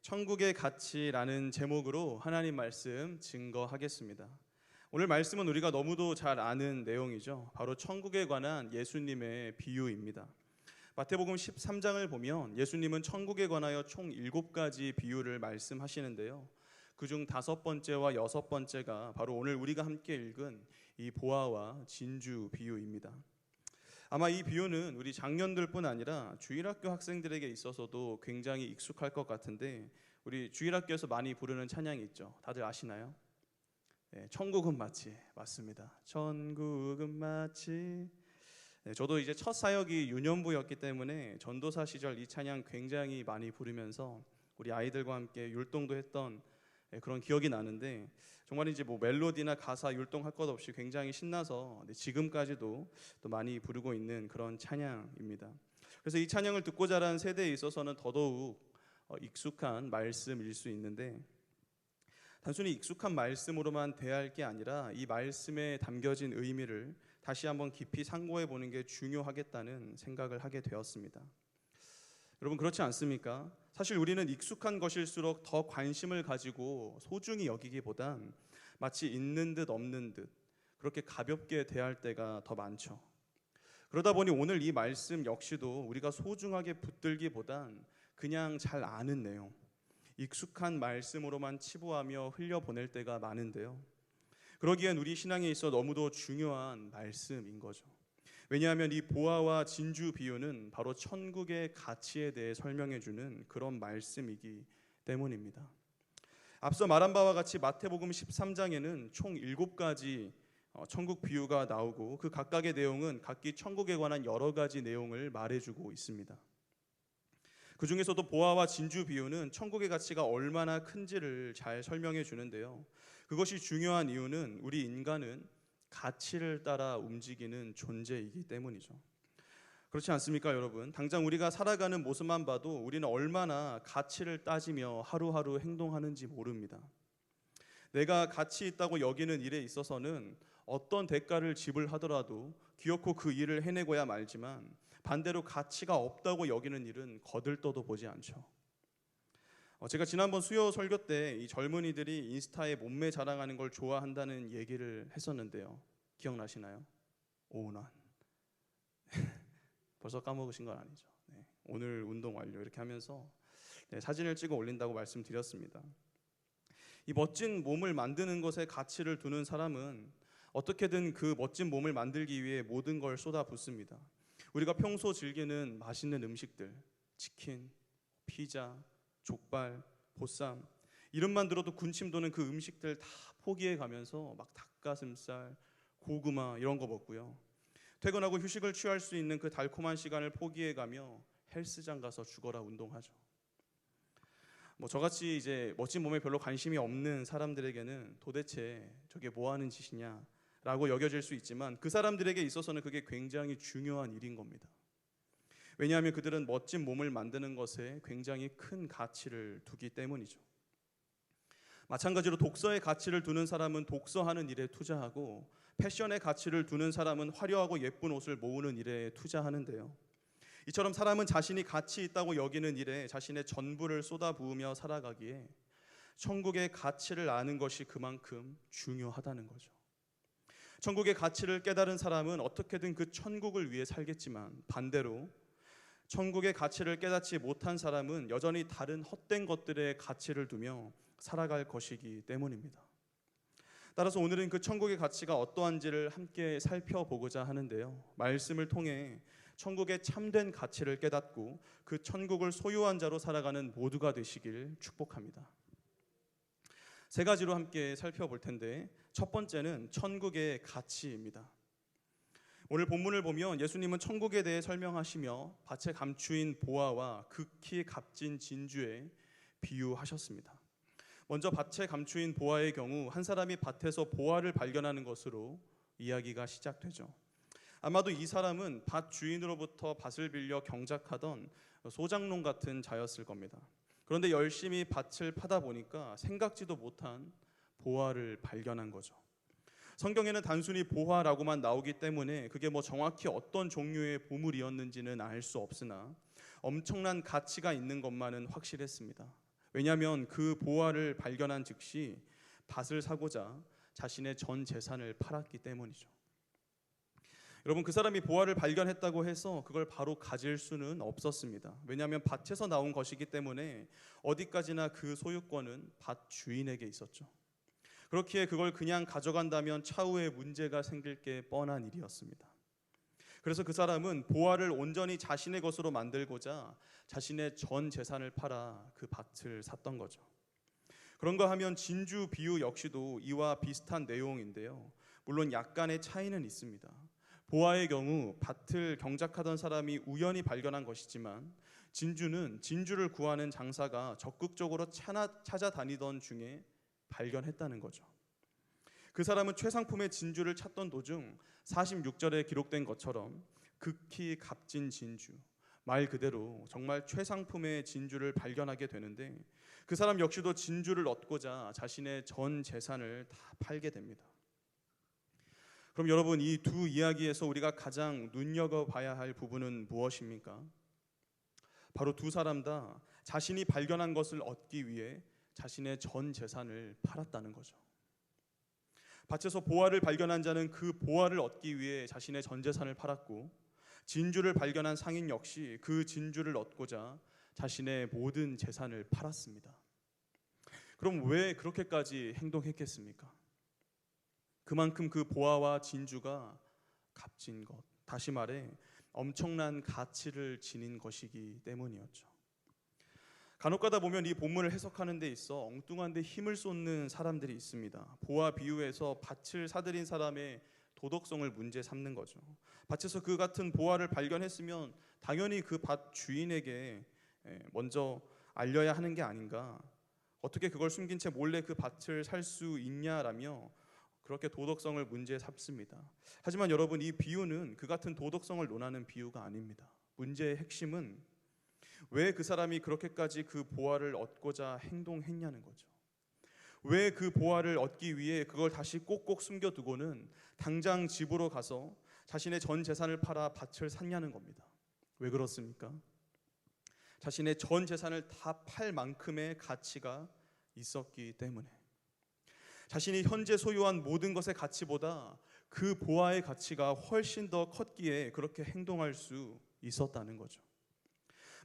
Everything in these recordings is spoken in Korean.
천국의 가치라는 제목으로 하나님 말씀 증거하겠습니다. 오늘 말씀은 우리가 너무도 잘 아는 내용이죠. 바로 천국에 관한 예수님의 비유입니다. 마태복음 13장을 보면 예수님은 천국에 관하여 총 7가지 비유를 말씀하시는데요. 그중 5번째와 6번째가 바로 오늘 우리가 함께 읽은 이 보화와 진주 비유입니다. 아마 이 비유는 우리 장년들뿐 아니라 주일학교 학생들에게 있어서도 굉장히 익숙할 것 같은데, 우리 주일학교에서 많이 부르는 찬양이 있죠. 다들 아시나요? 네, 천국은 마치. 맞습니다. 천국은 마치. 네, 저도 이제 첫 사역이 유년부였기 때문에 전도사 시절 이 찬양 굉장히 많이 부르면서 우리 아이들과 함께 율동도 했던 그런 기억이 나는데, 정말 이제 뭐 멜로디나 가사 율동할 것 없이 굉장히 신나서 지금까지도 또 많이 부르고 있는 그런 찬양입니다. 그래서 이 찬양을 듣고 자란 세대에 있어서는 더더욱 익숙한 말씀일 수 있는데, 단순히 익숙한 말씀으로만 대할 게 아니라 이 말씀에 담겨진 의미를 다시 한번 깊이 상고해 보는 게 중요하겠다는 생각을 하게 되었습니다. 여러분, 그렇지 않습니까? 사실 우리는 익숙한 것일수록 더 관심을 가지고 소중히 여기기보단 마치 있는 듯 없는 듯 그렇게 가볍게 대할 때가 더 많죠. 그러다 보니 오늘 이 말씀 역시도 우리가 소중하게 붙들기보단 그냥 잘 아는 내용, 익숙한 말씀으로만 치부하며 흘려보낼 때가 많은데요. 그러기엔 우리 신앙에 있어 너무도 중요한 말씀인 거죠. 왜냐하면 이 보화와 진주 비유는 바로 천국의 가치에 대해 설명해주는 그런 말씀이기 때문입니다. 앞서 말한 바와 같이 마태복음 13장에는 총 7가지 천국 비유가 나오고, 그 각각의 내용은 각기 천국에 관한 여러 가지 내용을 말해주고 있습니다. 그 중에서도 보화와 진주 비유는 천국의 가치가 얼마나 큰지를 잘 설명해 주는데요. 그것이 중요한 이유는 우리 인간은 가치를 따라 움직이는 존재이기 때문이죠. 그렇지 않습니까, 여러분? 당장 우리가 살아가는 모습만 봐도 우리는 얼마나 가치를 따지며 하루하루 행동하는지 모릅니다. 내가 가치 있다고 여기는 일에 있어서는 어떤 대가를 지불하더라도 기어코 그 일을 해내고야 말지만, 반대로 가치가 없다고 여기는 일은 거들떠도 보지 않죠. 제가 지난번 수요 설교 때 이 젊은이들이 인스타에 몸매 자랑하는 걸 좋아한다는 얘기를 했었는데요. 기억나시나요? 오난. 벌써 까먹으신 건 아니죠. 네. 오늘 운동 완료 이렇게 하면서 사진을 찍어 올린다고 말씀드렸습니다. 이 멋진 몸을 만드는 것에 가치를 두는 사람은 어떻게든 그 멋진 몸을 만들기 위해 모든 걸 쏟아붓습니다. 우리가 평소 즐기는 맛있는 음식들, 치킨, 피자, 족발, 보쌈, 이름만 들어도 군침 도는 그 음식들 다 포기해 가면서 막 닭가슴살, 고구마 이런 거 먹고요. 퇴근하고 휴식을 취할 수 있는 그 달콤한 시간을 포기해 가며 헬스장 가서 죽어라 운동하죠. 저같이 이제 멋진 몸에 별로 관심이 없는 사람들에게는 도대체 저게 뭐 하는 짓이냐 라고 여겨질 수 있지만, 그 사람들에게 있어서는 그게 굉장히 중요한 일인 겁니다. 왜냐하면 그들은 멋진 몸을 만드는 것에 굉장히 큰 가치를 두기 때문이죠. 마찬가지로 독서의 가치를 두는 사람은 독서하는 일에 투자하고, 패션의 가치를 두는 사람은 화려하고 예쁜 옷을 모으는 일에 투자하는데요. 이처럼 사람은 자신이 가치 있다고 여기는 일에 자신의 전부를 쏟아부으며 살아가기에 천국의 가치를 아는 것이 그만큼 중요하다는 거죠. 천국의 가치를 깨달은 사람은 어떻게든 그 천국을 위해 살겠지만, 반대로 천국의 가치를 깨닫지 못한 사람은 여전히 다른 헛된 것들의 가치를 두며 살아갈 것이기 때문입니다. 따라서 오늘은 그 천국의 가치가 어떠한지를 함께 살펴보고자 하는데요. 말씀을 통해 천국의 참된 가치를 깨닫고 그 천국을 소유한 자로 살아가는 모두가 되시길 축복합니다. 3가지로 함께 살펴볼 텐데, 첫 번째는 천국의 가치입니다. 오늘 본문을 보면 예수님은 천국에 대해 설명하시며 밭에 감추인 보화와 극히 값진 진주에 비유하셨습니다. 먼저 밭에 감추인 보화의 경우 한 사람이 밭에서 보화를 발견하는 것으로 이야기가 시작되죠. 아마도 이 사람은 밭 주인으로부터 밭을 빌려 경작하던 소장농 같은 자였을 겁니다. 그런데 열심히 밭을 파다 보니까 생각지도 못한 보화를 발견한 거죠. 성경에는 단순히 보화라고만 나오기 때문에 그게 정확히 어떤 종류의 보물이었는지는 알 수 없으나 엄청난 가치가 있는 것만은 확실했습니다. 왜냐하면 그 보화를 발견한 즉시 밭을 사고자 자신의 전 재산을 팔았기 때문이죠. 여러분, 그 사람이 보화를 발견했다고 해서 그걸 바로 가질 수는 없었습니다. 왜냐하면 밭에서 나온 것이기 때문에 어디까지나 그 소유권은 밭 주인에게 있었죠. 그렇기에 그걸 그냥 가져간다면 차후에 문제가 생길 게 뻔한 일이었습니다. 그래서 그 사람은 보화를 온전히 자신의 것으로 만들고자 자신의 전 재산을 팔아 그 밭을 샀던 거죠. 그런가 하면 진주 비유 역시도 이와 비슷한 내용인데요. 물론 약간의 차이는 있습니다. 보화의 경우 밭을 경작하던 사람이 우연히 발견한 것이지만, 진주는 진주를 구하는 장사가 적극적으로 찾아다니던 중에 발견했다는 거죠. 그 사람은 최상품의 진주를 찾던 도중 46절에 기록된 것처럼 극히 값진 진주, 말 그대로 정말 최상품의 진주를 발견하게 되는데, 그 사람 역시도 진주를 얻고자 자신의 전 재산을 다 팔게 됩니다. 그럼 여러분, 이 두 이야기에서 우리가 가장 눈여겨봐야 할 부분은 무엇입니까? 바로 두 사람 다 자신이 발견한 것을 얻기 위해 자신의 전 재산을 팔았다는 거죠. 밭에서 보화를 발견한 자는 그 보화를 얻기 위해 자신의 전 재산을 팔았고, 진주를 발견한 상인 역시 그 진주를 얻고자 자신의 모든 재산을 팔았습니다. 그럼 왜 그렇게까지 행동했겠습니까? 그만큼 그 보화와 진주가 값진 것, 다시 말해 엄청난 가치를 지닌 것이기 때문이었죠. 간혹가다 보면 이 본문을 해석하는 데 있어 엉뚱한 데 힘을 쏟는 사람들이 있습니다. 보화 비유에서 밭을 사들인 사람의 도덕성을 문제 삼는 거죠. 밭에서 그 같은 보화를 발견했으면 당연히 그 밭 주인에게 먼저 알려야 하는 게 아닌가, 어떻게 그걸 숨긴 채 몰래 그 밭을 살 수 있냐라며 그렇게 도덕성을 문제 삼습니다. 하지만 여러분, 이 비유는 그 같은 도덕성을 논하는 비유가 아닙니다. 문제의 핵심은 왜 그 사람이 그렇게까지 그 보화를 얻고자 행동했냐는 거죠. 왜 그 보화를 얻기 위해 그걸 다시 꼭꼭 숨겨두고는 당장 집으로 가서 자신의 전 재산을 팔아 밭을 샀냐는 겁니다. 왜 그렇습니까? 자신의 전 재산을 다 팔 만큼의 가치가 있었기 때문에, 자신이 현재 소유한 모든 것의 가치보다 그 보화의 가치가 훨씬 더 컸기에 그렇게 행동할 수 있었다는 거죠.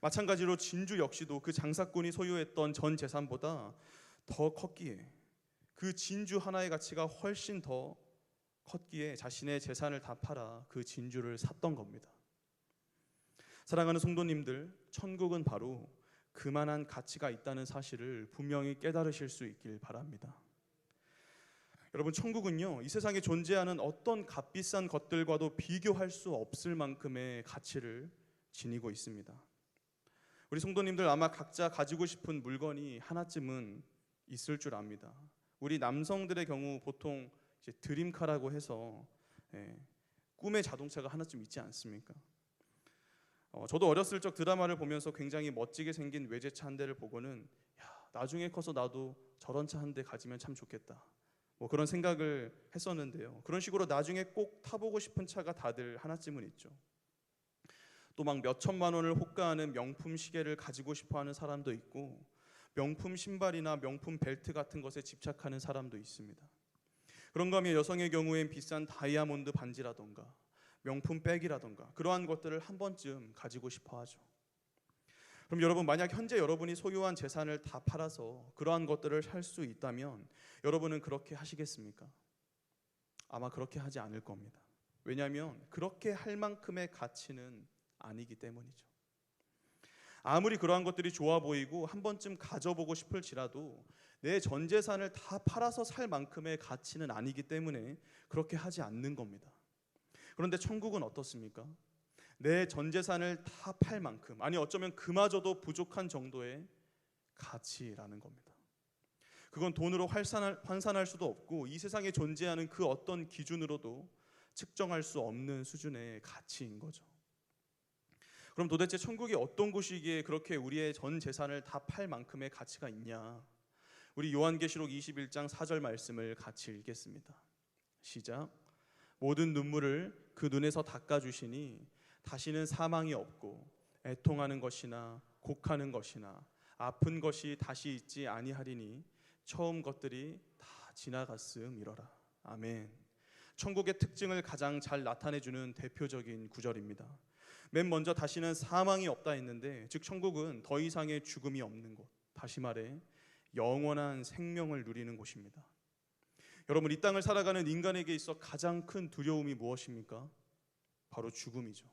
마찬가지로 진주 역시도 그 장사꾼이 소유했던 전 재산보다 더 컸기에, 그 진주 하나의 가치가 훨씬 더 컸기에 자신의 재산을 다 팔아 그 진주를 샀던 겁니다. 사랑하는 성도님들, 천국은 바로 그만한 가치가 있다는 사실을 분명히 깨달으실 수 있길 바랍니다. 여러분, 천국은요, 이 세상에 존재하는 어떤 값비싼 것들과도 비교할 수 없을 만큼의 가치를 지니고 있습니다. 우리 성도님들 아마 각자 가지고 싶은 물건이 하나쯤은 있을 줄 압니다. 우리 남성들의 경우 보통 이제 드림카라고 해서 꿈의 자동차가 하나쯤 있지 않습니까? 저도 어렸을 적 드라마를 보면서 굉장히 멋지게 생긴 외제차 한 대를 보고는, 나중에 커서 나도 저런 차 한 대 가지면 참 좋겠다, 그런 생각을 했었는데요. 그런 식으로 나중에 꼭 타보고 싶은 차가 다들 하나쯤은 있죠. 또 막 몇 천만 원을 호가하는 명품 시계를 가지고 싶어하는 사람도 있고, 명품 신발이나 명품 벨트 같은 것에 집착하는 사람도 있습니다. 그런가 하면 여성의 경우엔 비싼 다이아몬드 반지라던가 명품 백이라던가 그러한 것들을 한 번쯤 가지고 싶어 하죠. 그럼 여러분, 만약 현재 여러분이 소유한 재산을 다 팔아서 그러한 것들을 살 수 있다면 여러분은 그렇게 하시겠습니까? 아마 그렇게 하지 않을 겁니다. 왜냐하면 그렇게 할 만큼의 가치는 아니기 때문이죠. 아무리 그러한 것들이 좋아 보이고 한 번쯤 가져보고 싶을지라도 내 전 재산을 다 팔아서 살 만큼의 가치는 아니기 때문에 그렇게 하지 않는 겁니다. 그런데 천국은 어떻습니까? 내 전 재산을 다 팔 만큼, 아니 어쩌면 그마저도 부족한 정도의 가치라는 겁니다. 그건 돈으로 환산할 수도 없고 이 세상에 존재하는 그 어떤 기준으로도 측정할 수 없는 수준의 가치인 거죠. 그럼 도대체 천국이 어떤 곳이기에 그렇게 우리의 전 재산을 다 팔 만큼의 가치가 있냐? 우리 요한계시록 21장 4절 말씀을 같이 읽겠습니다. 시작. 모든 눈물을 그 눈에서 닦아주시니 다시는 사망이 없고 애통하는 것이나 곡하는 것이나 아픈 것이 다시 있지 아니하리니 처음 것들이 다 지나갔음이러라. 아멘. 천국의 특징을 가장 잘 나타내주는 대표적인 구절입니다. 맨 먼저 다시는 사망이 없다 했는데, 즉 천국은 더 이상의 죽음이 없는 곳, 다시 말해 영원한 생명을 누리는 곳입니다. 여러분, 이 땅을 살아가는 인간에게 있어 가장 큰 두려움이 무엇입니까? 바로 죽음이죠.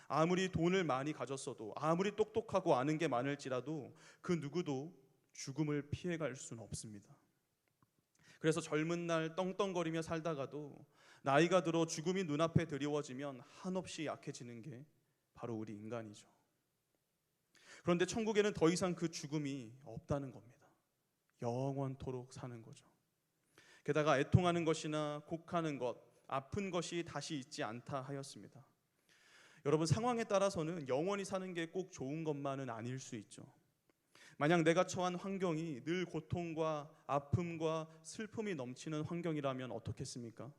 아무리 돈을 많이 가졌어도, 아무리 똑똑하고 아는 게 많을지라도 그 누구도 죽음을 피해갈 수는 없습니다. 그래서 젊은 날 떵떵거리며 살다가도 나이가 들어 죽음이 눈앞에 드리워지면 한없이 약해지는 게 바로 우리 인간이죠. 그런데 천국에는 더 이상 그 죽음이 없다는 겁니다. 영원토록 사는 거죠. 게다가 애통하는 것이나 곡하는 것, 아픈 것이 다시 있지 않다 하였습니다. 여러분, 상황에 따라서는 영원히 사는 게 꼭 좋은 것만은 아닐 수 있죠. 만약 내가 처한 환경이 늘 고통과 아픔과 슬픔이 넘치는 환경이라면 어떻겠습니까?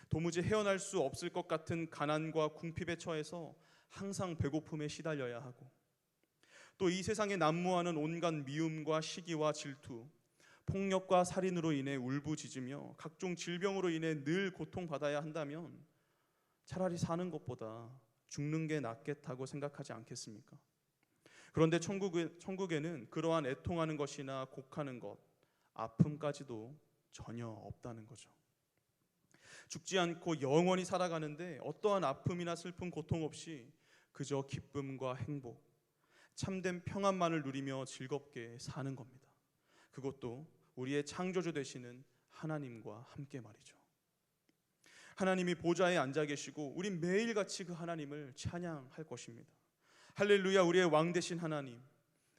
도무지 헤어날 수 없을 것 같은 가난과 궁핍에 처해서 항상 배고픔에 시달려야 하고, 또 이 세상에 난무하는 온갖 미움과 시기와 질투, 폭력과 살인으로 인해 울부짖으며 각종 질병으로 인해 늘 고통받아야 한다면 차라리 사는 것보다 죽는 게 낫겠다고 생각하지 않겠습니까? 그런데 천국에는 그러한 애통하는 것이나 곡하는 것, 아픔까지도 전혀 없다는 거죠. 죽지 않고 영원히 살아가는데 어떠한 아픔이나 슬픔, 고통 없이 그저 기쁨과 행복, 참된 평안만을 누리며 즐겁게 사는 겁니다. 그것도 우리의 창조주 되시는 하나님과 함께 말이죠. 하나님이 보좌에 앉아 계시고 우린 매일같이 그 하나님을 찬양할 것입니다. 할렐루야, 우리의 왕 되신 하나님,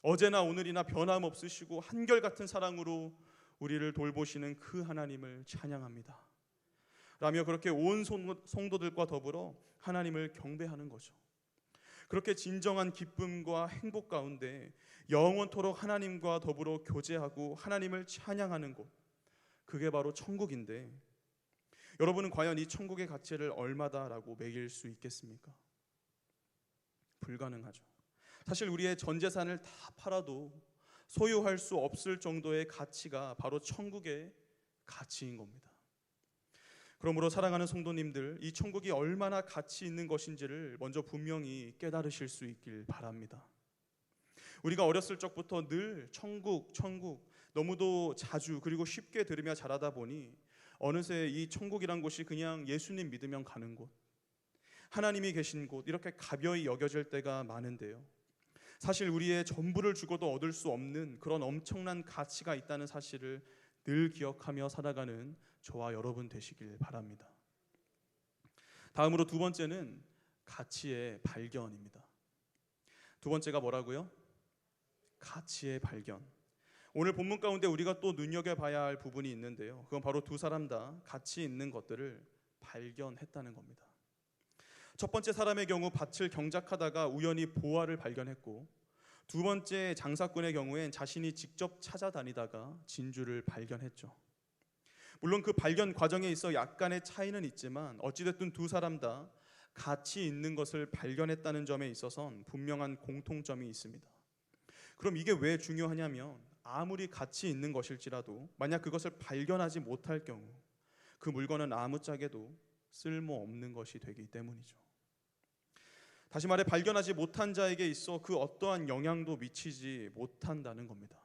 어제나 오늘이나 변함없으시고 한결같은 사랑으로 우리를 돌보시는 그 하나님을 찬양합니다 라며 그렇게 온 성도들과 더불어 하나님을 경배하는 거죠. 그렇게 진정한 기쁨과 행복 가운데 영원토록 하나님과 더불어 교제하고 하나님을 찬양하는 곳, 그게 바로 천국인데, 여러분은 과연 이 천국의 가치를 얼마다라고 매길 수 있겠습니까? 불가능하죠. 사실 우리의 전 재산을 다 팔아도 소유할 수 없을 정도의 가치가 바로 천국의 가치인 겁니다. 그러므로 사랑하는 성도님들, 이 천국이 얼마나 가치 있는 것인지를 먼저 분명히 깨달으실 수 있길 바랍니다. 우리가 어렸을 적부터 늘 천국 너무도 자주 그리고 쉽게 들으며 자라다 보니 어느새 이 천국이란 곳이 그냥 예수님 믿으면 가는 곳, 하나님이 계신 곳, 이렇게 가벼이 여겨질 때가 많은데요, 사실 우리의 전부를 주고도 얻을 수 없는 그런 엄청난 가치가 있다는 사실을 늘 기억하며 살아가는 저와 여러분 되시길 바랍니다. 다음으로 두 번째는 가치의 발견입니다. 두 번째가 뭐라고요? 가치의 발견. 오늘 본문 가운데 우리가 또 눈여겨봐야 할 부분이 있는데요, 그건 바로 두 사람 다 가치 있는 것들을 발견했다는 겁니다. 첫 번째 사람의 경우 밭을 경작하다가 우연히 보화를 발견했고, 두 번째 장사꾼의 경우엔 자신이 직접 찾아다니다가 진주를 발견했죠. 물론 그 발견 과정에 있어 약간의 차이는 있지만 어찌됐든 두 사람 다 가치 있는 것을 발견했다는 점에 있어서는 분명한 공통점이 있습니다. 그럼 이게 왜 중요하냐면, 아무리 가치 있는 것일지라도 만약 그것을 발견하지 못할 경우 그 물건은 아무짝에도 쓸모없는 것이 되기 때문이죠. 다시 말해 발견하지 못한 자에게 있어 그 어떠한 영향도 미치지 못한다는 겁니다.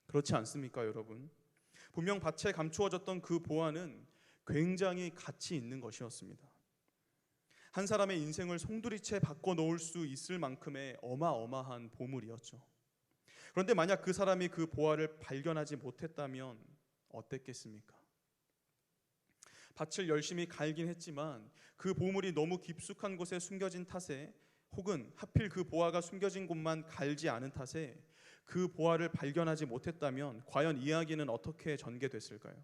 그렇지 않습니까, 여러분? 분명 밭에 감추어졌던 그 보화는 굉장히 가치 있는 것이었습니다. 한 사람의 인생을 송두리째 바꿔놓을 수 있을 만큼의 어마어마한 보물이었죠. 그런데 만약 그 사람이 그 보화를 발견하지 못했다면 어땠겠습니까? 밭을 열심히 갈긴 했지만 그 보물이 너무 깊숙한 곳에 숨겨진 탓에, 혹은 하필 그 보화가 숨겨진 곳만 갈지 않은 탓에 그 보화를 발견하지 못했다면 과연 이야기는 어떻게 전개됐을까요?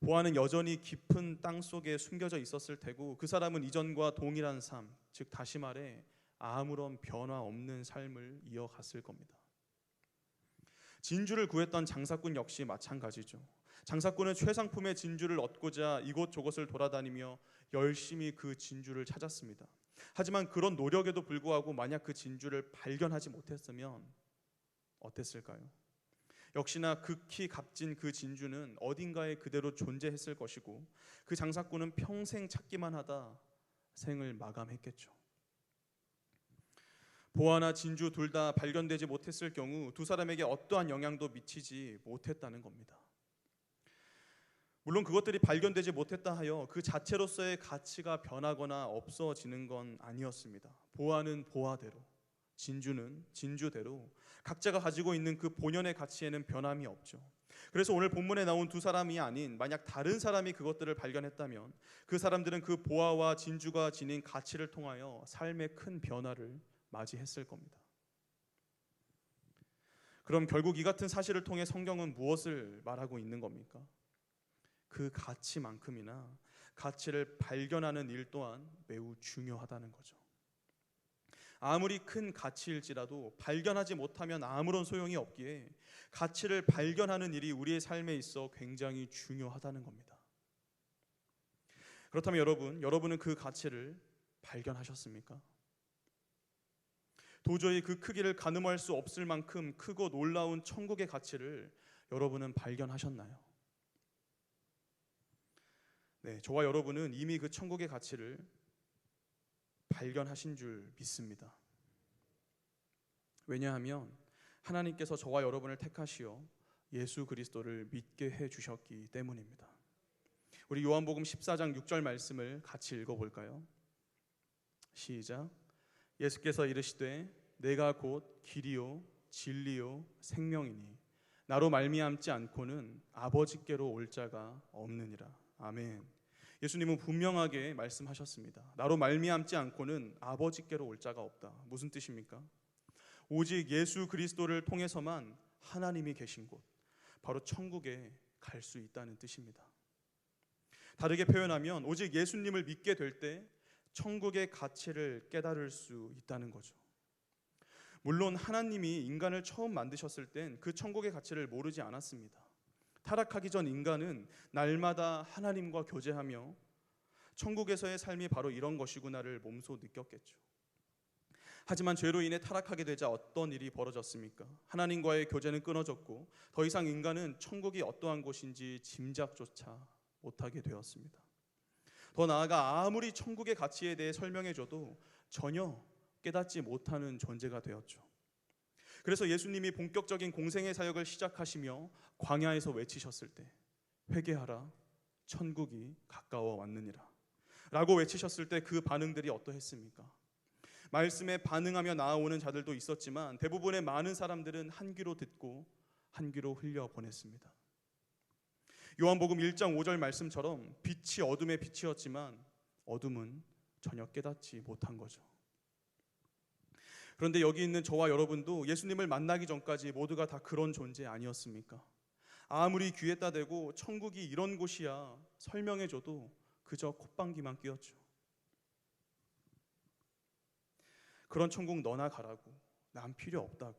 보화는 여전히 깊은 땅 속에 숨겨져 있었을 테고 그 사람은 이전과 동일한 삶, 즉 다시 말해 아무런 변화 없는 삶을 이어갔을 겁니다. 진주를 구했던 장사꾼 역시 마찬가지죠. 장사꾼은 최상품의 진주를 얻고자 이곳저곳을 돌아다니며 열심히 그 진주를 찾았습니다. 하지만 그런 노력에도 불구하고 만약 그 진주를 발견하지 못했으면 어땠을까요? 역시나 극히 값진 그 진주는 어딘가에 그대로 존재했을 것이고 그 장사꾼은 평생 찾기만 하다 생을 마감했겠죠. 보화나 진주 둘 다 발견되지 못했을 경우 두 사람에게 어떠한 영향도 미치지 못했다는 겁니다. 물론 그것들이 발견되지 못했다 하여 그 자체로서의 가치가 변하거나 없어지는 건 아니었습니다. 보화는 보화대로, 진주는 진주대로 각자가 가지고 있는 그 본연의 가치에는 변함이 없죠. 그래서 오늘 본문에 나온 두 사람이 아닌 만약 다른 사람이 그것들을 발견했다면 그 사람들은 그 보화와 진주가 지닌 가치를 통하여 삶의 큰 변화를 맞이했을 겁니다. 그럼 결국 이 같은 사실을 통해 성경은 무엇을 말하고 있는 겁니까? 그 가치만큼이나 가치를 발견하는 일 또한 매우 중요하다는 거죠. 아무리 큰 가치일지라도 발견하지 못하면 아무런 소용이 없기에 가치를 발견하는 일이 우리의 삶에 있어 굉장히 중요하다는 겁니다. 그렇다면 여러분은 그 가치를 발견하셨습니까? 도저히 그 크기를 가늠할 수 없을 만큼 크고 놀라운 천국의 가치를 여러분은 발견하셨나요? 네, 저와 여러분은 이미 그 천국의 가치를 발견하신 줄 믿습니다. 왜냐하면 하나님께서 저와 여러분을 택하시어 예수 그리스도를 믿게 해주셨기 때문입니다. 우리 요한복음 14장 6절 말씀을 같이 읽어볼까요? 시작. 예수께서 이르시되 내가 곧 길이요 진리요 생명이니 나로 말미암지 않고는 아버지께로 올 자가 없느니라. 아멘. 예수님은 분명하게 말씀하셨습니다. 나로 말미암지 않고는 아버지께로 올 자가 없다. 무슨 뜻입니까? 오직 예수 그리스도를 통해서만 하나님이 계신 곳, 바로 천국에 갈 수 있다는 뜻입니다. 다르게 표현하면 오직 예수님을 믿게 될 때 천국의 가치를 깨달을 수 있다는 거죠. 물론 하나님이 인간을 처음 만드셨을 땐 그 천국의 가치를 모르지 않았습니다. 타락하기 전 인간은 날마다 하나님과 교제하며 천국에서의 삶이 바로 이런 것이구나를 몸소 느꼈겠죠. 하지만 죄로 인해 타락하게 되자 어떤 일이 벌어졌습니까? 하나님과의 교제는 끊어졌고 더 이상 인간은 천국이 어떠한 곳인지 짐작조차 못하게 되었습니다. 더 나아가 아무리 천국의 가치에 대해 설명해줘도 전혀 깨닫지 못하는 존재가 되었죠. 그래서 예수님이 본격적인 공생의 사역을 시작하시며 광야에서 외치셨을 때 회개하라 천국이 가까워 왔느니라 라고 외치셨을 때 그 반응들이 어떠했습니까? 말씀에 반응하며 나아오는 자들도 있었지만 대부분의 많은 사람들은 한 귀로 듣고 한 귀로 흘려보냈습니다. 요한복음 1장 5절 말씀처럼 빛이 어둠의 빛이었지만 어둠은 전혀 깨닫지 못한 거죠. 그런데 여기 있는 저와 여러분도 예수님을 만나기 전까지 모두가 다 그런 존재 아니었습니까? 아무리 귀에다 대고 천국이 이런 곳이야 설명해줘도 그저 콧방귀만 뀌었죠. 그런 천국 너나 가라고, 난 필요 없다고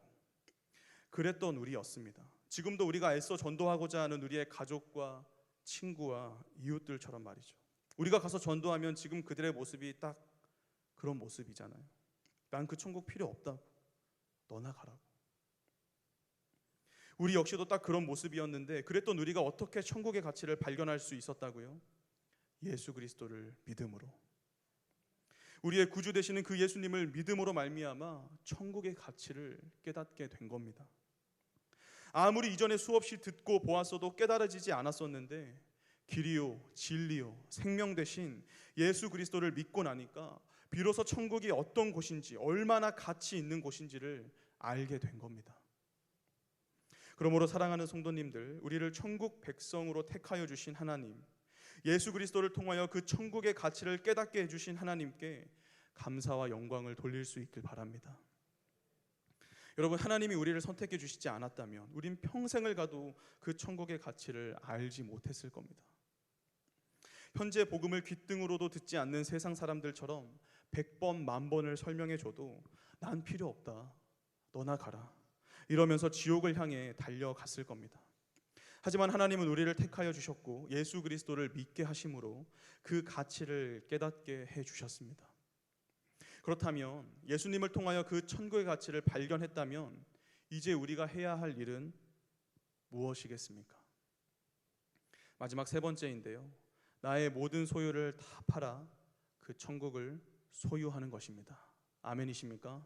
그랬던 우리였습니다. 지금도 우리가 애써 전도하고자 하는 우리의 가족과 친구와 이웃들처럼 말이죠. 우리가 가서 전도하면 지금 그들의 모습이 딱 그런 모습이잖아요. 난 그 천국 필요 없다고, 너나 가라고. 우리 역시도 딱 그런 모습이었는데 그랬던 우리가 어떻게 천국의 가치를 발견할 수 있었다고요? 예수 그리스도를 믿음으로. 우리의 구주 되시는 그 예수님을 믿음으로 말미암아 천국의 가치를 깨닫게 된 겁니다. 아무리 이전에 수없이 듣고 보았어도 깨달아지지 않았었는데 길이요 진리요 생명 되신 예수 그리스도를 믿고 나니까 비로소 천국이 어떤 곳인지 얼마나 가치 있는 곳인지를 알게 된 겁니다. 그러므로 사랑하는 성도님들, 우리를 천국 백성으로 택하여 주신 하나님, 예수 그리스도를 통하여 그 천국의 가치를 깨닫게 해주신 하나님께 감사와 영광을 돌릴 수 있길 바랍니다. 여러분, 하나님이 우리를 선택해 주시지 않았다면 우린 평생을 가도 그 천국의 가치를 알지 못했을 겁니다. 현재 복음을 귓등으로도 듣지 않는 세상 사람들처럼 100번, 10,000번을 설명해줘도 난 필요 없다, 너나 가라 이러면서 지옥을 향해 달려갔을 겁니다. 하지만 하나님은 우리를 택하여 주셨고 예수 그리스도를 믿게 하심으로 그 가치를 깨닫게 해주셨습니다. 그렇다면 예수님을 통하여 그 천국의 가치를 발견했다면 이제 우리가 해야 할 일은 무엇이겠습니까? 마지막 세 번째인데요. 나의 모든 소유를 다 팔아 그 천국을 소유하는 것입니다. 아멘이십니까?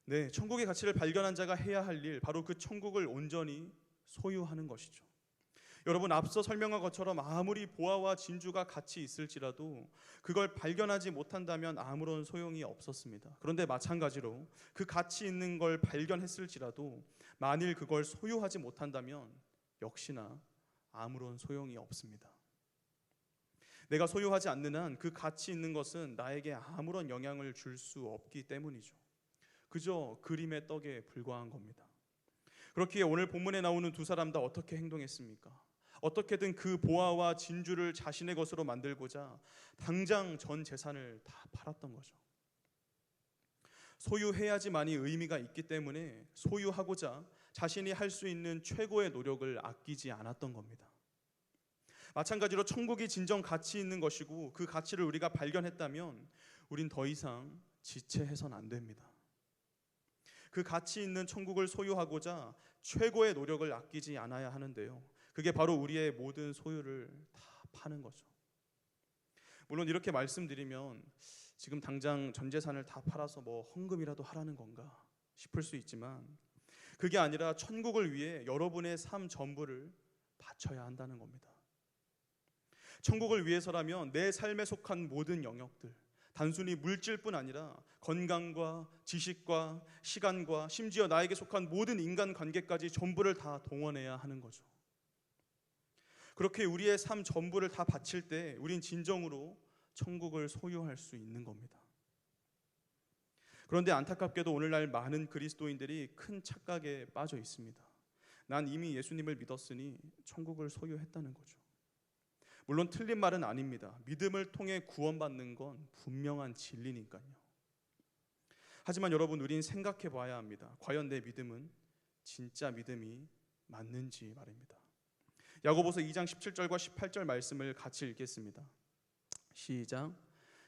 네, 천국의 가치를 발견한 자가 해야 할 일, 바로 그 천국을 온전히 소유하는 것이죠. 여러분, 앞서 설명한 것처럼 아무리 보화와 진주가 같이 있을지라도 그걸 발견하지 못한다면 아무런 소용이 없었습니다. 그런데 마찬가지로 그 가치 있는 걸 발견했을지라도 만일 그걸 소유하지 못한다면 역시나 아무런 소용이 없습니다. 내가 소유하지 않는 한 그 가치 있는 것은 나에게 아무런 영향을 줄 수 없기 때문이죠. 그저 그림의 떡에 불과한 겁니다. 그렇기에 오늘 본문에 나오는 두 사람 다 어떻게 행동했습니까? 어떻게든 그 보화와 진주를 자신의 것으로 만들고자 당장 전 재산을 다 팔았던 거죠. 소유해야지만이 의미가 있기 때문에 소유하고자 자신이 할 수 있는 최고의 노력을 아끼지 않았던 겁니다. 마찬가지로 천국이 진정 가치 있는 것이고 그 가치를 우리가 발견했다면 우린 더 이상 지체해선 안 됩니다. 그 가치 있는 천국을 소유하고자 최고의 노력을 아끼지 않아야 하는데요. 그게 바로 우리의 모든 소유를 다 파는 거죠. 물론 이렇게 말씀드리면 지금 당장 전 재산을 다 팔아서 뭐 헌금이라도 하라는 건가 싶을 수 있지만 그게 아니라 천국을 위해 여러분의 삶 전부를 바쳐야 한다는 겁니다. 천국을 위해서라면 내 삶에 속한 모든 영역들, 단순히 물질뿐 아니라 건강과 지식과 시간과 심지어 나에게 속한 모든 인간관계까지 전부를 다 동원해야 하는 거죠. 그렇게 우리의 삶 전부를 다 바칠 때 우린 진정으로 천국을 소유할 수 있는 겁니다. 그런데 안타깝게도 오늘날 많은 그리스도인들이 큰 착각에 빠져 있습니다. 난 이미 예수님을 믿었으니 천국을 소유했다는 거죠. 물론 틀린 말은 아닙니다. 믿음을 통해 구원받는 건 분명한 진리니까요. 하지만 여러분, 우린 생각해 봐야 합니다. 과연 내 믿음은 진짜 믿음이 맞는지 말입니다. 야고보서 2장 17절과 18절 말씀을 같이 읽겠습니다. 시작.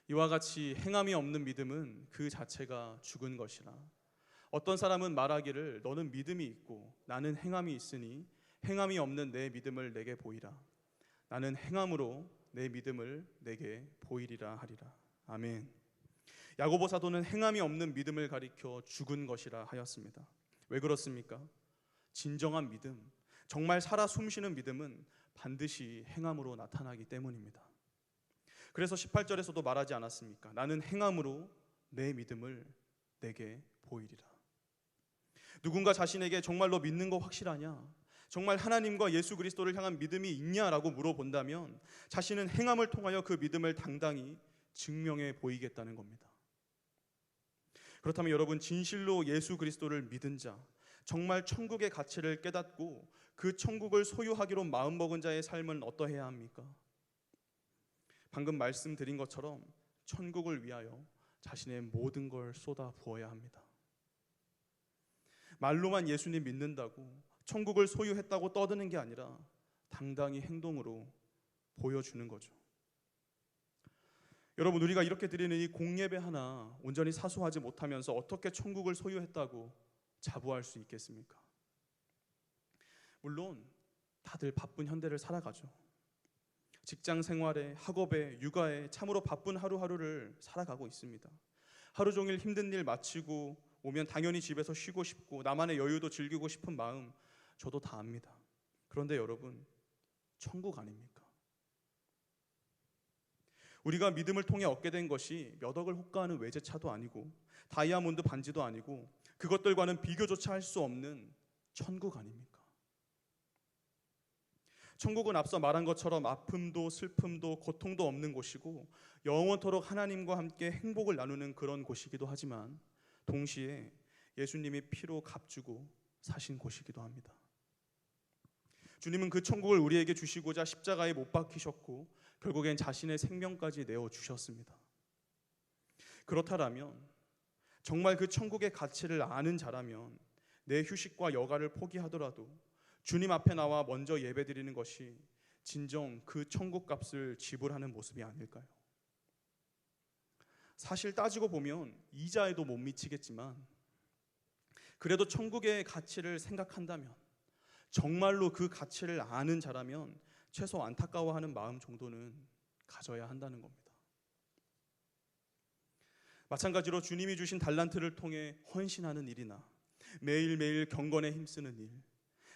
이와 같이 행함이 없는 믿음은 그 자체가 죽은 것이라. 어떤 사람은 말하기를 너는 믿음이 있고 나는 행함이 있으니 행함이 없는 내 믿음을 내게 보이라. 나는 행함으로 내 믿음을 내게 보이리라 하리라. 아멘. 야고보 사도는 행함이 없는 믿음을 가리켜 죽은 것이라 하였습니다. 왜 그렇습니까? 진정한 믿음, 정말 살아 숨쉬는 믿음은 반드시 행함으로 나타나기 때문입니다. 그래서 18절에서도 말하지 않았습니까? 나는 행함으로 내 믿음을 내게 보이리라. 누군가 자신에게 정말로 믿는 거 확실하냐? 정말 하나님과 예수 그리스도를 향한 믿음이 있냐라고 물어본다면 자신은 행함을 통하여 그 믿음을 당당히 증명해 보이겠다는 겁니다. 그렇다면 여러분, 진실로 예수 그리스도를 믿은 자, 정말 천국의 가치를 깨닫고 그 천국을 소유하기로 마음먹은 자의 삶은 어떠해야 합니까? 방금 말씀드린 것처럼 천국을 위하여 자신의 모든 걸 쏟아 부어야 합니다. 말로만 예수님 믿는다고 천국을 소유했다고 떠드는 게 아니라 당당히 행동으로 보여주는 거죠. 여러분, 우리가 이렇게 드리는 이 공예배 하나 온전히 사수하지 못하면서 어떻게 천국을 소유했다고 자부할 수 있겠습니까? 물론 다들 바쁜 현대를 살아가죠. 직장 생활에, 학업에, 육아에 참으로 바쁜 하루하루를 살아가고 있습니다. 하루 종일 힘든 일 마치고 오면 당연히 집에서 쉬고 싶고 나만의 여유도 즐기고 싶은 마음 저도 다 압니다. 그런데 여러분, 천국 아닙니까? 우리가 믿음을 통해 얻게 된 것이 몇 억을 호가하는 외제차도 아니고 다이아몬드 반지도 아니고 그것들과는 비교조차 할 수 없는 천국 아닙니까? 천국은 앞서 말한 것처럼 아픔도 슬픔도 고통도 없는 곳이고 영원토록 하나님과 함께 행복을 나누는 그런 곳이기도 하지만 동시에 예수님이 피로 값주고 사신 곳이기도 합니다. 주님은 그 천국을 우리에게 주시고자 십자가에 못 박히셨고 결국엔 자신의 생명까지 내어주셨습니다. 그렇다면 정말 그 천국의 가치를 아는 자라면 내 휴식과 여가를 포기하더라도 주님 앞에 나와 먼저 예배드리는 것이 진정 그 천국 값을 지불하는 모습이 아닐까요? 사실 따지고 보면 이자에도 못 미치겠지만 그래도 천국의 가치를 생각한다면, 정말로 그 가치를 아는 자라면 최소 안타까워하는 마음 정도는 가져야 한다는 겁니다. 마찬가지로 주님이 주신 달란트를 통해 헌신하는 일이나 매일매일 경건에 힘쓰는 일,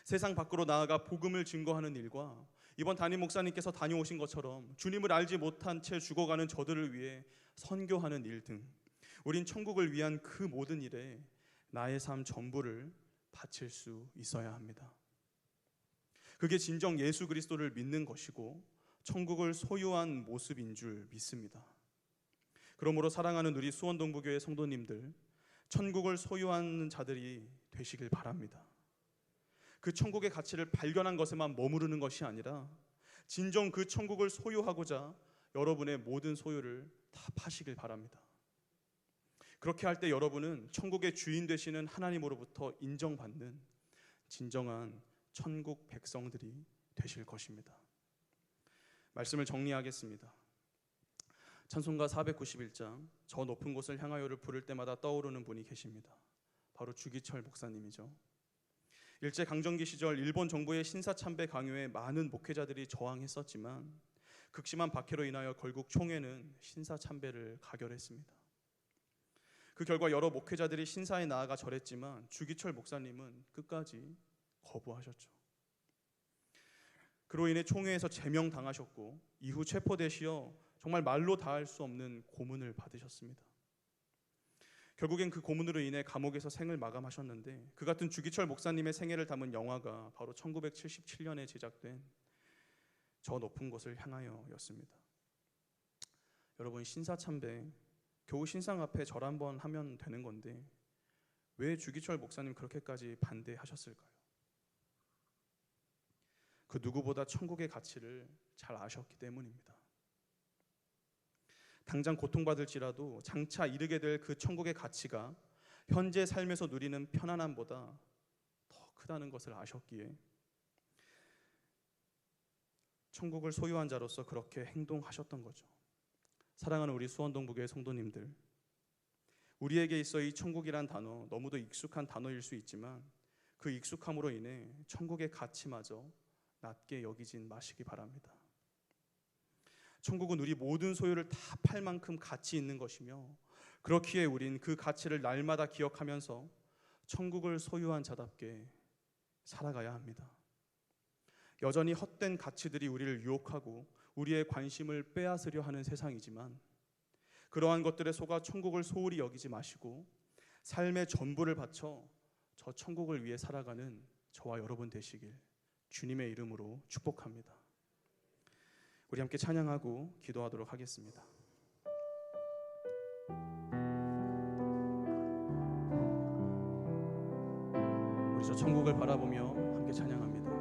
세상 밖으로 나아가 복음을 증거하는 일과 이번 담임 목사님께서 다녀오신 것처럼 주님을 알지 못한 채 죽어가는 저들을 위해 선교하는 일 등, 우린 천국을 위한 그 모든 일에 나의 삶 전부를 바칠 수 있어야 합니다. 그게 진정 예수 그리스도를 믿는 것이고 천국을 소유한 모습인 줄 믿습니다. 그러므로 사랑하는 우리 수원동부교회 성도님들, 천국을 소유하는 자들이 되시길 바랍니다. 그 천국의 가치를 발견한 것에만 머무르는 것이 아니라 진정 그 천국을 소유하고자 여러분의 모든 소유를 다 파시길 바랍니다. 그렇게 할 때 여러분은 천국의 주인 되시는 하나님으로부터 인정받는 진정한 천국 백성들이 되실 것입니다. 말씀을 정리하겠습니다. 찬송가 491장 저 높은 곳을 향하여를 부를 때마다 떠오르는 분이 계십니다. 바로 주기철 목사님이죠. 일제강점기 시절 일본 정부의 신사참배 강요에 많은 목회자들이 저항했었지만 극심한 박해로 인하여 결국 총회는 신사참배를 가결했습니다. 그 결과 여러 목회자들이 신사에 나아가 절했지만 주기철 목사님은 끝까지 거부하셨죠. 그로 인해 총회에서 제명당하셨고 이후 체포되시어 정말 말로 다할 수 없는 고문을 받으셨습니다. 결국엔 그 고문으로 인해 감옥에서 생을 마감하셨는데, 그 같은 주기철 목사님의 생애를 담은 영화가 바로 1977년에 제작된 저 높은 곳을 향하여였습니다. 여러분, 신사참배 겨우 신상 앞에 절 한번 하면 되는 건데 왜 주기철 목사님 그렇게까지 반대하셨을까요? 그 누구보다 천국의 가치를 잘 아셨기 때문입니다. 당장 고통받을지라도 장차 이르게 될 그 천국의 가치가 현재 삶에서 누리는 편안함보다 더 크다는 것을 아셨기에 천국을 소유한 자로서 그렇게 행동하셨던 거죠. 사랑하는 우리 수원동부교회 성도님들, 우리에게 있어 이 천국이란 단어, 너무도 익숙한 단어일 수 있지만 그 익숙함으로 인해 천국의 가치마저 낮게 여기진 마시기 바랍니다. 천국은 우리 모든 소유를 다 팔 만큼 가치 있는 것이며, 그렇기에 우린 그 가치를 날마다 기억하면서 천국을 소유한 자답게 살아가야 합니다. 여전히 헛된 가치들이 우리를 유혹하고 우리의 관심을 빼앗으려 하는 세상이지만 그러한 것들에 속아 천국을 소홀히 여기지 마시고 삶의 전부를 바쳐 저 천국을 위해 살아가는 저와 여러분 되시길 주님의 이름으로 축복합니다. 우리 함께 찬양하고 기도하도록 하겠습니다. 우리 저 천국을 바라보며 함께 찬양합니다.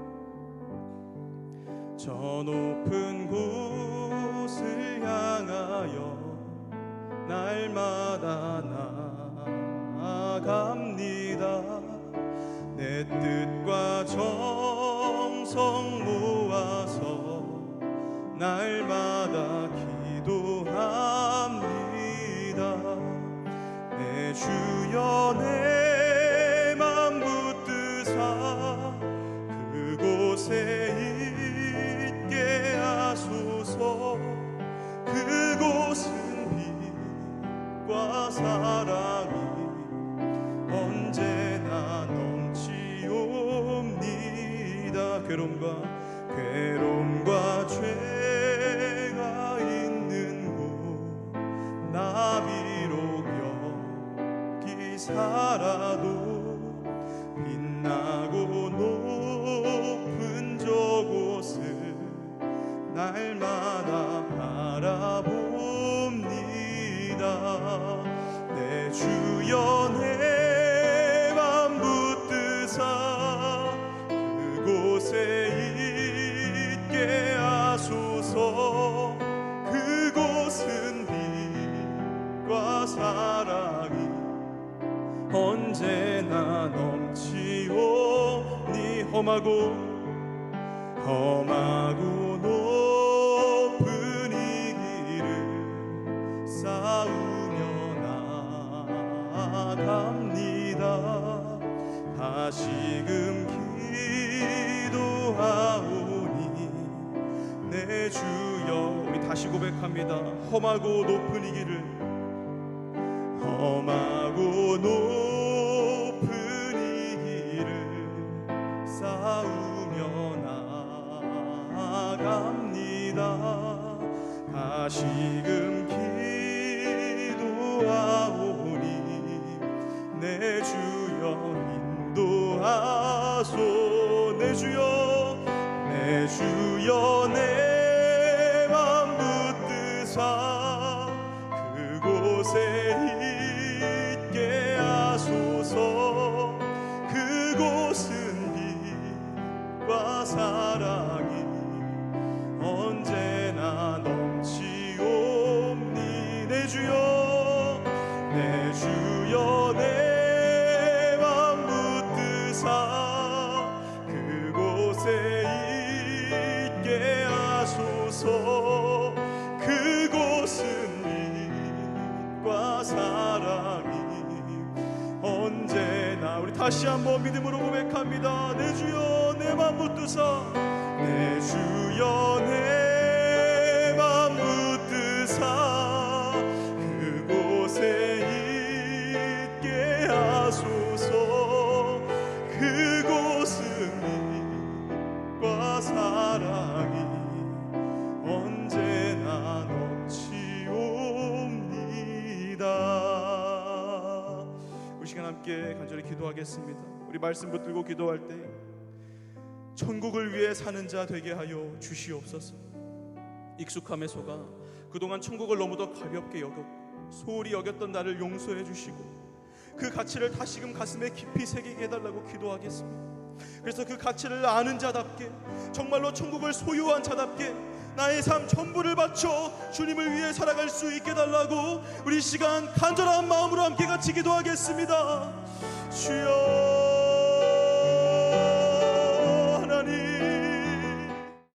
저 높은 곳을 향하여 날마다 나아갑니다. 내 뜻과 정성 모아서 날마다 기도합니다. 내 주여 내 맘 붙드사 그곳에 있게 하소서. 그곳은 빛과 사랑이 언제나 넘치옵니다. 괴로움과 죄가 있는 곳 나 비록 여기 살아도 빛나고 높은 저곳을 날마다 바라봅니다. 내 주여 내 맘 붙드사 그곳에 있게 하소서. 그곳은 빛과 사랑이 언제나 넘치오니 험하고 높은 이 길을 쌓으며 나아갑니다. 다시금 기도하오니 내 주여. 우리 다시 고백합니다. 험하고 높은 이 길을, 험하고 높은 이 길을 싸우며 나아갑니다. 다시금 기도하오니 내 주여 인도하소. 내 주여, 내 주여 내 맘 붙드사 그곳에 있게 하소서. 그곳은 빛과 사랑이 언제나 넘치옵니. 내 주여, 내 주여 내 맘 붙드사 그곳에 있게 하소서. 그곳은 빛과 사랑이 언제나. 우리 다시 한번 믿음으로 고백합니다. 내 주여 내 맘 붙드사, 내 주여 내 맘 붙드사 그곳에 있게 하소서. 그곳은 빛과 사랑이 언제나 넘치옵니다. 우리 시간 함께 간절히 기도하겠습니다. 우리 말씀 붙들고 기도할 때 천국을 위해 사는 자 되게 하여 주시옵소서. 익숙함에 속아 그동안 천국을 너무도 가볍게 여겼고 소홀히 여겼던 나를 용서해 주시고 그 가치를 다시금 가슴에 깊이 새기게 해달라고 기도하겠습니다. 그래서 그 가치를 아는 자답게, 정말로 천국을 소유한 자답게 나의 삶 전부를 바쳐 주님을 위해 살아갈 수 있게 달라고 우리 시간 간절한 마음으로 함께 같이 기도하겠습니다. 주여